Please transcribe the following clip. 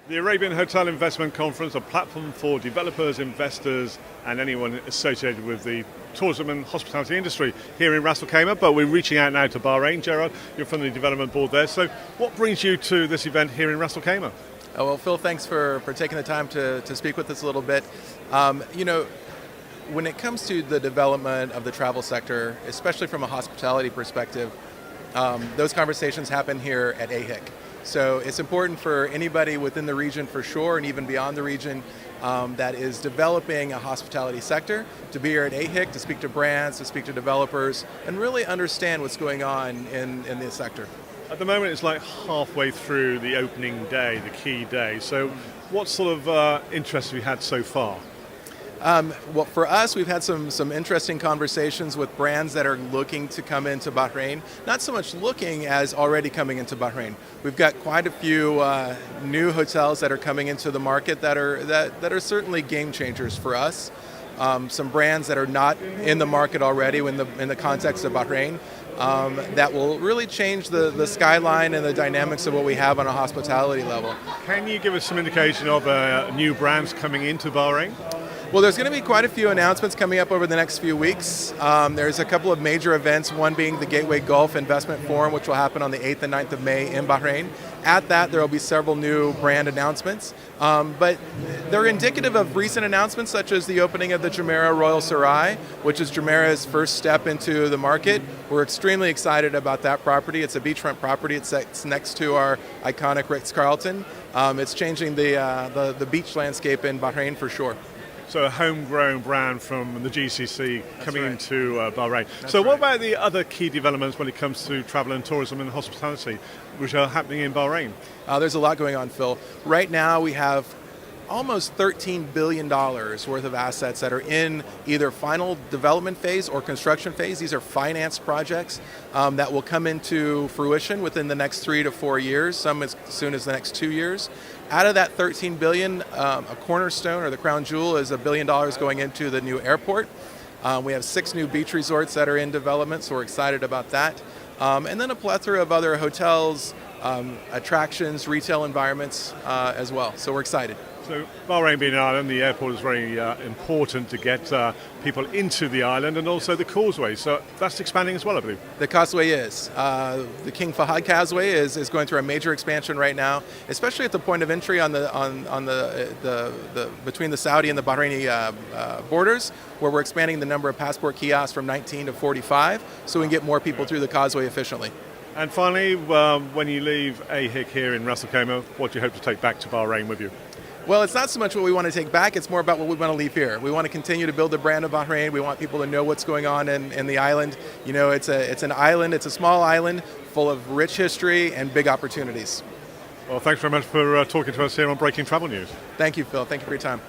The Arabian Hotel Investment Conference, a platform for developers, investors, and anyone associated with the tourism and hospitality industry here in Ras Al Khaimah. But we're reaching out now to Bahrain. Jerad, you're from the development board there. So what brings you to this event here in Ras Al Khaimah? Oh, well, Phil, thanks for taking the time to speak with us a little bit. When it comes to the development of the travel sector, especially from a hospitality perspective, those conversations happen here at AHIC. So it's important for anybody within the region for sure, and even beyond the region, that is developing a hospitality sector, to be here at AHIC, to speak to brands, to speak to developers, and really understand what's going on in this sector. At the moment, it's like halfway through the opening day, the key day. So what sort of interest have you had so far? Well, for us, we've had some interesting conversations with brands that are looking to come into Bahrain. Not so much looking as already coming into Bahrain. We've got quite a few new hotels that are coming into the market that are certainly game changers for us. Some brands that are not in the market already in the context of Bahrain. That will really change the skyline and the dynamics of what we have on a hospitality level. Can you give us some indication of new brands coming into Bahrain? Well, there's going to be quite a few announcements coming up over the next few weeks. There's a couple of major events, one being the Gateway Gulf Investment Forum, which will happen on the 8th and 9th of May in Bahrain. At that, there will be several new brand announcements, but they're indicative of recent announcements such as the opening of the Jumeirah Royal Sarai, which is Jumeirah's first step into the market. We're extremely excited about that property. It's a beachfront property. It's next to our iconic Ritz-Carlton. It's changing the beach landscape in Bahrain for sure. So a homegrown brand from the GCC coming into Bahrain. That's so what right. about the other key developments when it comes to travel and tourism and hospitality, which are happening in Bahrain? There's a lot going on, Phil. Right now we have almost $13 billion worth of assets that are in either final development phase or construction phase. These are finance projects that will come into fruition within the next 3 to 4 years, some as soon as the next 2 years. Out of that $13 billion, a cornerstone or the crown jewel is $1 billion going into the new airport. We have 6 new beach resorts that are in development, so we're excited about that. And then a plethora of other hotels, attractions, retail environments as well. So we're excited. So Bahrain being an island, the airport is very important to get people into the island, and also the causeway. So that's expanding as well, I believe. The causeway is. The King Fahd Causeway is going through a major expansion right now, especially at the point of entry on the between the Saudi and the Bahraini borders, where we're expanding the number of passport kiosks from 19 to 45, so we can get more people through the causeway efficiently. And finally, when you leave AHIC here in Ras Al Khaimah, what do you hope to take back to Bahrain with you? Well, it's not so much what we want to take back, it's more about what we want to leave here. We want to continue to build the brand of Bahrain. We want people to know what's going on in the island. You know, it's an island, it's a small island full of rich history and big opportunities. Well, thanks very much for talking to us here on Breaking Travel News. Thank you, Phil. Thank you for your time.